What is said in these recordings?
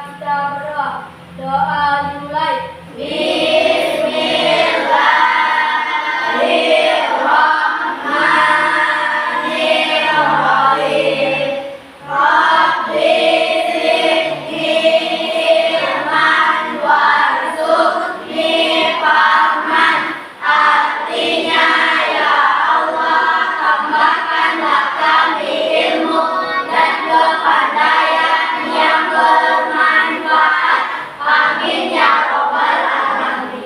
kita berdoa. Doa dimulai. Amin ya robbal alamin.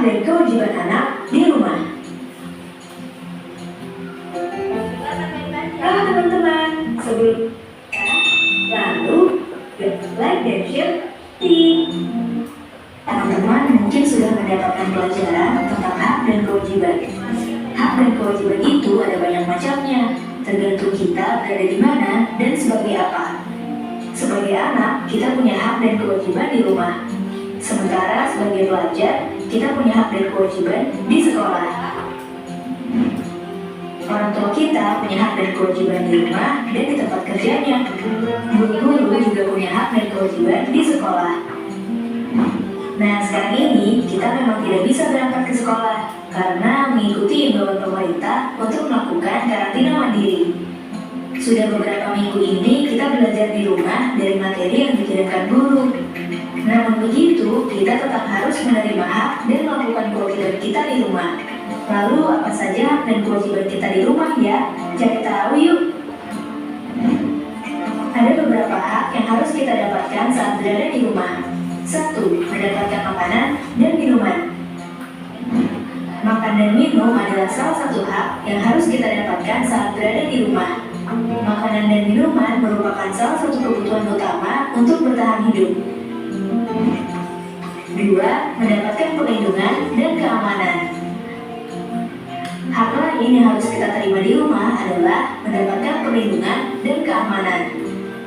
dan kewajiban anak di rumah. Halo teman-teman, sebelum lalu like dan share. Teman-teman mungkin sudah mendapatkan pelajaran tentang hak dan kewajiban. Hak dan kewajiban itu ada banyak macamnya, tergantung kita berada di mana dan sebagai apa. Sebagai anak, kita punya hak dan kewajiban di rumah. Sementara sebagai pelajar, kita punya hak dan kewajiban di sekolah. Orang tua kita punya hak dan kewajiban di rumah dan di tempat kerjanya. Guru-guru juga punya hak dan kewajiban di sekolah. Nah, sekarang ini kita memang tidak bisa berangkat ke sekolah karena mengikuti imbauan pemerintah untuk melakukan karantina mandiri. Sudah beberapa minggu ini kita belajar di rumah dari materi yang dikirimkan guru. Namun begitu, kita tetap harus menerima hak dan melakukan kewajiban kita di rumah. Lalu apa saja hak dan kewajiban kita di rumah ya? Cari tahu yuk. Ada beberapa hak yang harus kita dapatkan saat berada di rumah. 1. Mendapatkan makanan dan minuman. Makan dan minum adalah salah satu hak yang harus kita dapatkan saat berada di rumah. Makanan dan minuman merupakan salah satu kebutuhan utama untuk bertahan hidup. 2. Mendapatkan perlindungan dan keamanan. Hak lain yang harus kita terima di rumah adalah mendapatkan perlindungan dan keamanan.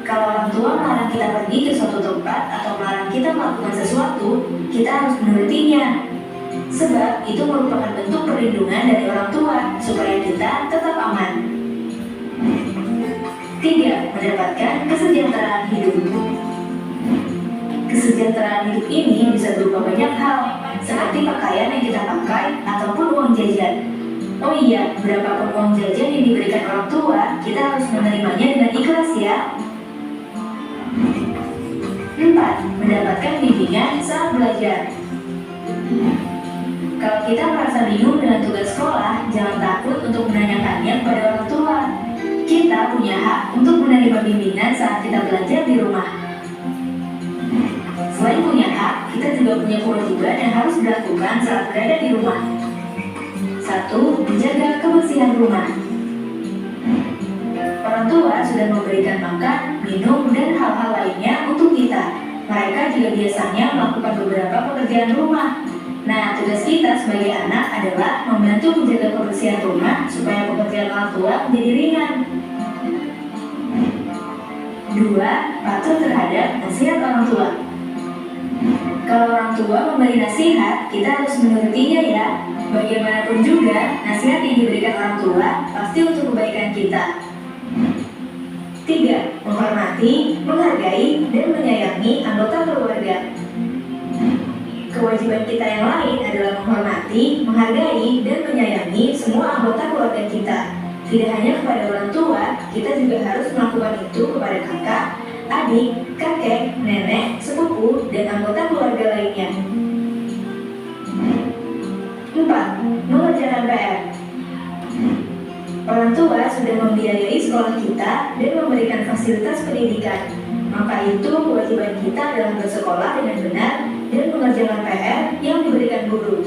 Kalau orang tua melarang kita pergi ke suatu tempat atau melarang kita melakukan sesuatu, kita harus menurutinya. Sebab itu merupakan bentuk perlindungan dari orang tua supaya kita tetap aman. 3. Mendapatkan kesejahteraan hidup. Kesejahteraan hidup ini bisa berupa banyak hal, seperti pakaian yang kita pakai ataupun uang jajan. Oh iya, berapapun uang jajan yang diberikan orang tua, kita harus menerimanya dengan ikhlas ya. 4. Mendapatkan bimbingan saat belajar. Kalau kita merasa bingung dengan tugas sekolah, jangan takut untuk menanyakannya kepada orang tua. Kita punya hak untuk menerima bimbingan saat kita belajar di rumah. Selain punya hak, kita juga punya kewajiban yang harus dilakukan saat berada di rumah. 1. Menjaga kebersihan rumah. Orang tua sudah memberikan makan, minum, dan hal-hal lainnya untuk kita. Mereka juga biasanya melakukan beberapa pekerjaan rumah. Nah, tugas kita sebagai anak adalah membantu menjaga kebersihan rumah supaya pekerjaan orang tua menjadi ringan. 2. Patuh terhadap nasihat orang tua. Kalau orang tua memberi nasihat, kita harus menurutinya ya. Bagaimanapun juga, nasihat yang diberikan orang tua pasti untuk kebaikan kita. 3. Menghormati, menghargai, dan menyayangi anggota keluarga. Kewajiban kita yang lain adalah menghormati, menghargai, dan menyayangi semua anggota keluarga kita. Tidak hanya kepada orang tua, kita juga harus melakukan itu kepada kakak, adik, kakek, nenek, sepupu, dan anggota keluarga lainnya. 4. Mengerjakan PR. Orang tua sudah membiayai sekolah kita dan memberikan fasilitas pendidikan. Maka itu kewajiban kita adalah bersekolah dengan benar dan mengerjakan PR yang diberikan guru.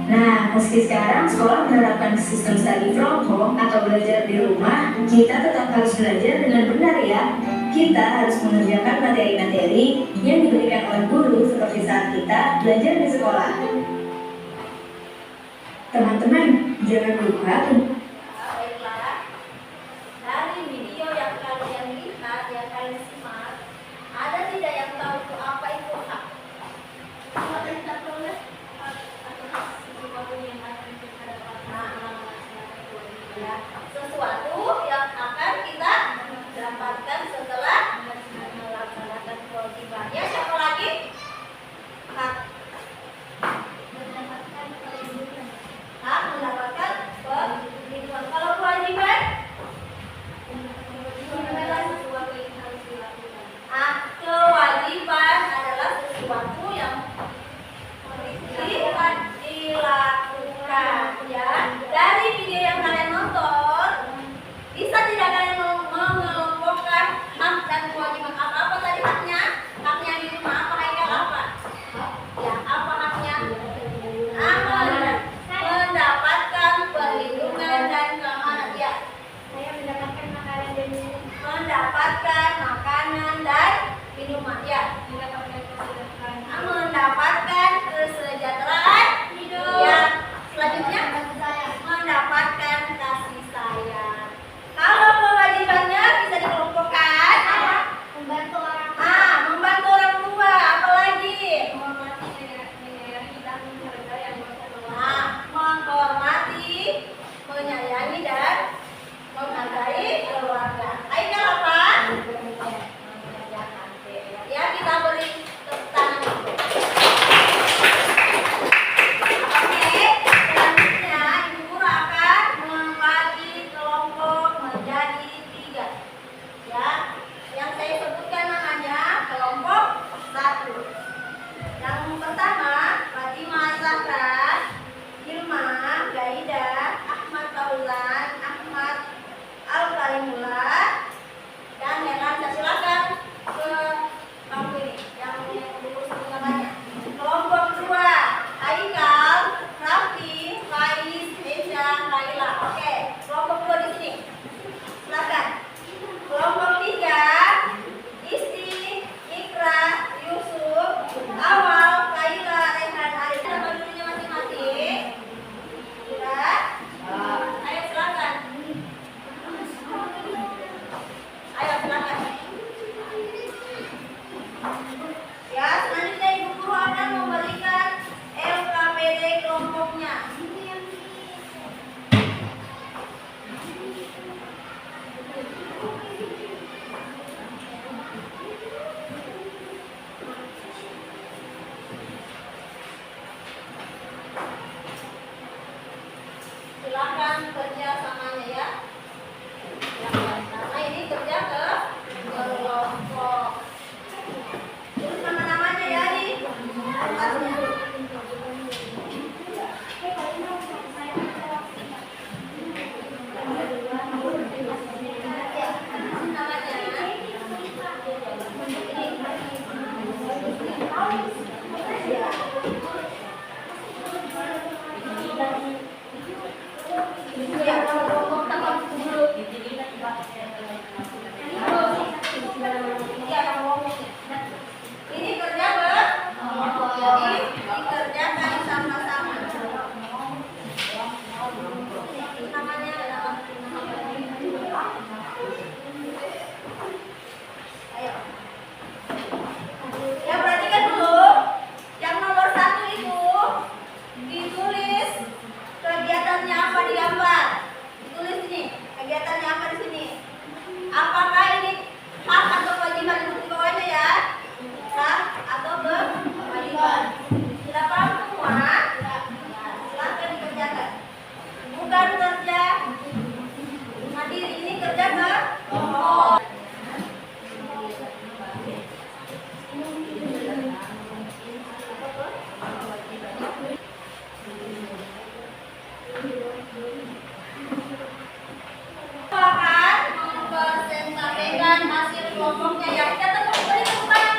Nah, meski sekarang sekolah menerapkan sistem study from home atau belajar di rumah, kita tetap harus belajar dengan benar ya. Kita harus mengerjakan materi-materi yang diberikan oleh guru seperti saat kita belajar di sekolah. Teman-teman, jangan lupa Dari video yang kalian lihat, yang kalian simak, ada tidak yang tahu itu apa itu hak? Kalau kita tulis sesuatu yang akan kita dapatkan setelah melaksanakan kewajibannya. Siapa lagi? Hak mendapatkan perlindungan. Hak mendapatkan perlindungan. minuman ya. Mendapatkan kesejahteraan hidup. Ya. Selanjutnya mendapatkan kasih sayang. Kalau kewajibannya bisa dikelompokkan. Membantu orang tua. Membantu orang tua. Apalagi? Menghormati, menyayangi dan menghargai keluarga. Aikal apa? Ya, kita beri tepuk tangan itu. Oke, selanjutnya Ibu Guru akan membagi kelompok menjadi 3. Ya, yang saya sebutkan namanya kelompok 1. Yang pertama, Fatimah Zahra, Hilma, Gaida, Ahmad Fauzan, Ahmad Al-Karimullah, dan Herlansa. Silakan ke bangku ini yang buku sebut namanya. Kelompok 2, Haikal, Raffi, Faiz, Esya, Laila. Oke, kelompok 2 di sini. Silakan. Kelompok 3, Isti, Ikra, Yusuf, Awal, Kaila, Rehan, Arif. Nama dulunya masing-masing. Ya. Ayo silakan. Ayo silakan. Ya, selanjutnya Ibu Guru akan memberikan LKPD kelompoknya. Silakan kerja samanya ya. Karena ini kerja ke kelompok. Terus nama-namanya ya di atasnya. Ya, ini kerja jadi dikerjakan sama-sama. Namanya adalah ayo. Ya, perhatikan dulu. Yang nomor 1 itu ditulis kegiatannya apa di gambar. Ditulis ini, kegiatannya apa di sini. Apakah ini hak atau kewajiban untuk di bawahnya ya? Hak atau kewajiban? Sudah paham semua? Silakan dikerjakan. Bukan kerja mandiri, ini kerja ke kelompok. Akan mempresentasikan hasil kelompoknya ya. Kita tepuk beri tepuk tangan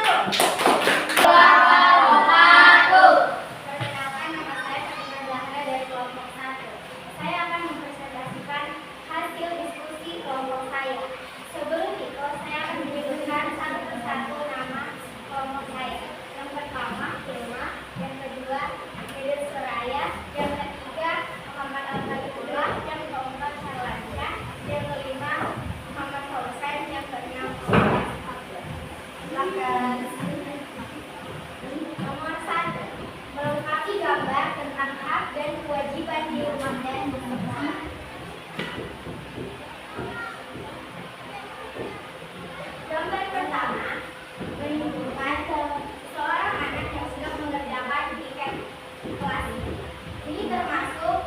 dulu. Perkenalkan, nama saya Fatimah Zahra dari kelompok 1. Saya akan mempresentasikan hasil diskusi kelompok saya. Sebelum itu, saya akan menyebutkan satu persatu nama kelompok saya. Yang pertama, Hilma. Yang kedua, Idris Soraya. Yang ketiga, Muhammad Al-Karimullah. Yang keempat, Herlansa. Yang kelima, Muhammad Fauzan. Yang keenam, silakan. Nomor 1, melengkapi gambar tentang hak dan kewajiban di rumah dan di sekolah. Gambar pertama menunjukkan seorang anak yang sedang mengerjakan tiket kelas. Ini termasuk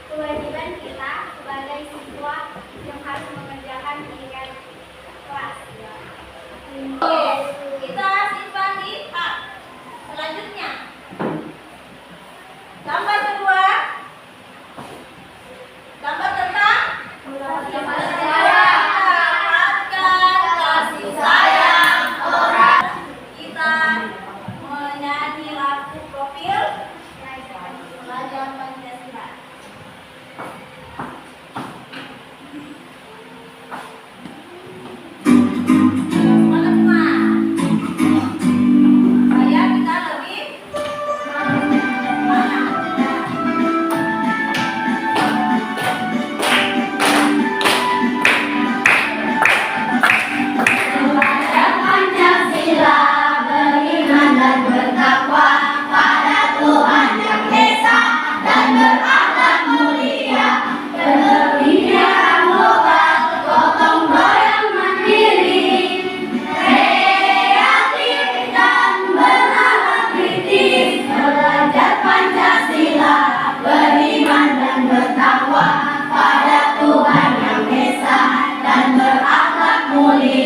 kewajiban kita sebagai siswa yang harus mengerjakan tiket kelas. Oke, kita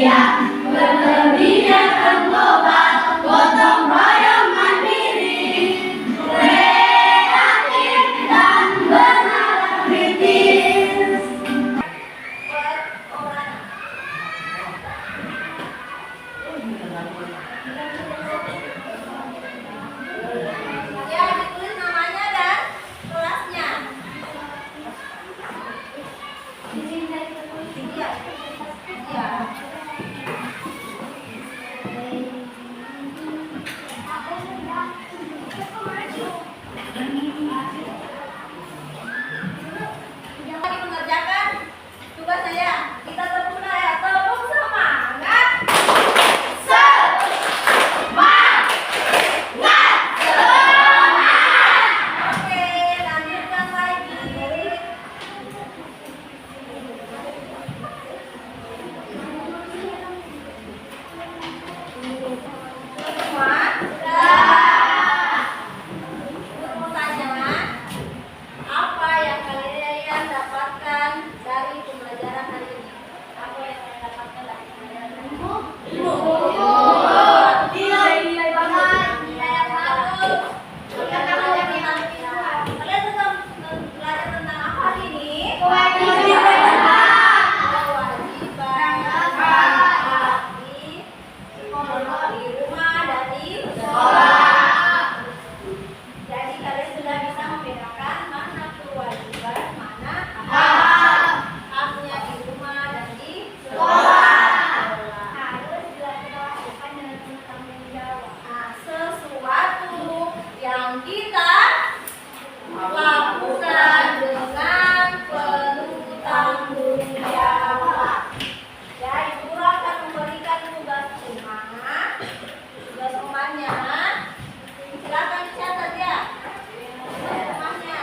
siap, berkebijakan global, gotong royong mandiri, kreatif dan bernalar kritis. Ya, ditulis namanya dan kelasnya. Iya. Iya. Lagi mengerjakan tugas saya. Kita tepuk ya, tepuk semangat. Semangat. Oke, lanjutkan lagi. Semua sudah. Mau tanya, apa yang kalian dapatkan dari pembelajaran hari ini? Apa yang kalian dapatkan dari pembelajaran hari ini? Nilai banget. Nilai yang bagus. Kalian sedang belajar tentang apa hari ini? Kewajiban. Di rumah dan di sekolah. Jadi kalian sudah bisa membedakan mana kewajiban, mana haknya di rumah dan di sekolah. Harus dilakukan dengan tanggung jawab. Nah, sesuatu yang kita lakukan dengan penuh tanggung jawab. Ya, ibu akan memberikan tugas rumah. Tugas rumahnya silakan dicatat ya. Tugas rumahnya.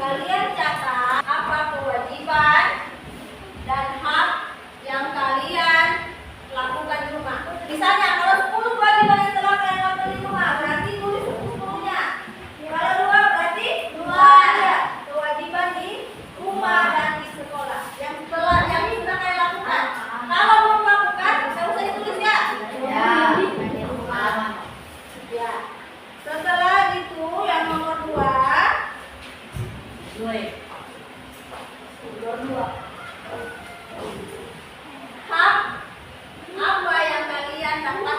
Kalian catat apa kewajiban dan hak yang kalian lakukan di rumah. Misalnya kalau 10 kewajiban yang telah kalian lakukan di rumah, berarti tulis 10-nya. Kalau 2 berarti 2 ya. Kewajiban di rumah dan di sekolah yang sudah kalian lakukan. Kalau belum lakukan, tidak usah ditulis ya. Ya. Setelah itu yang nomor 2. Hak apa yang kalian dapat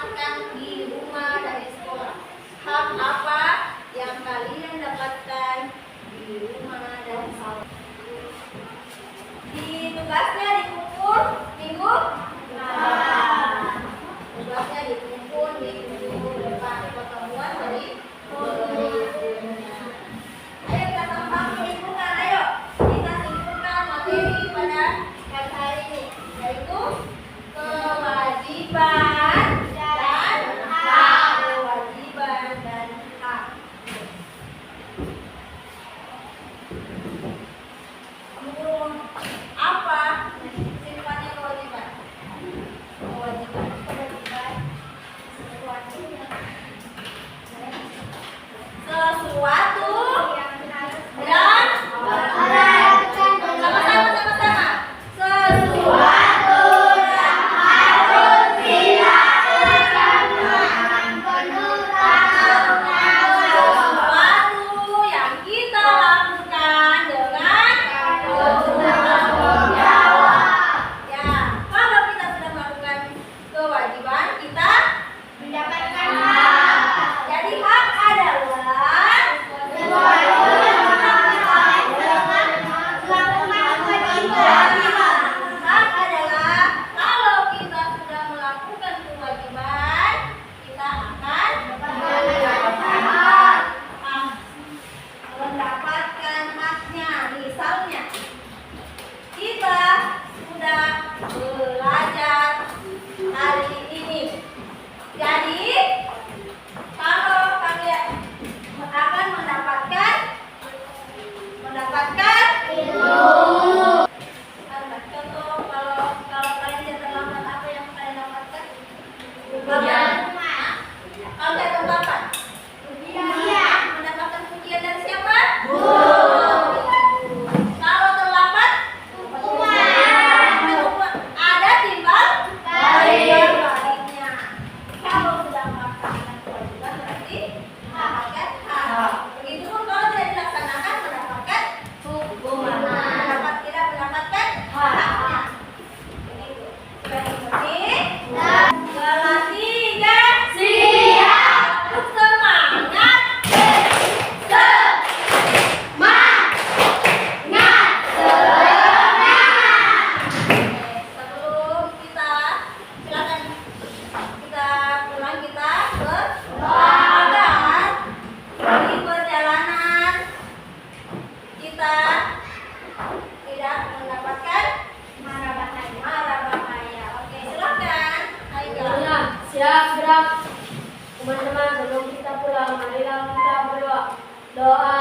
Baiklah, teman-teman, sebelum kita pulang, marilah kita berdoa. Doa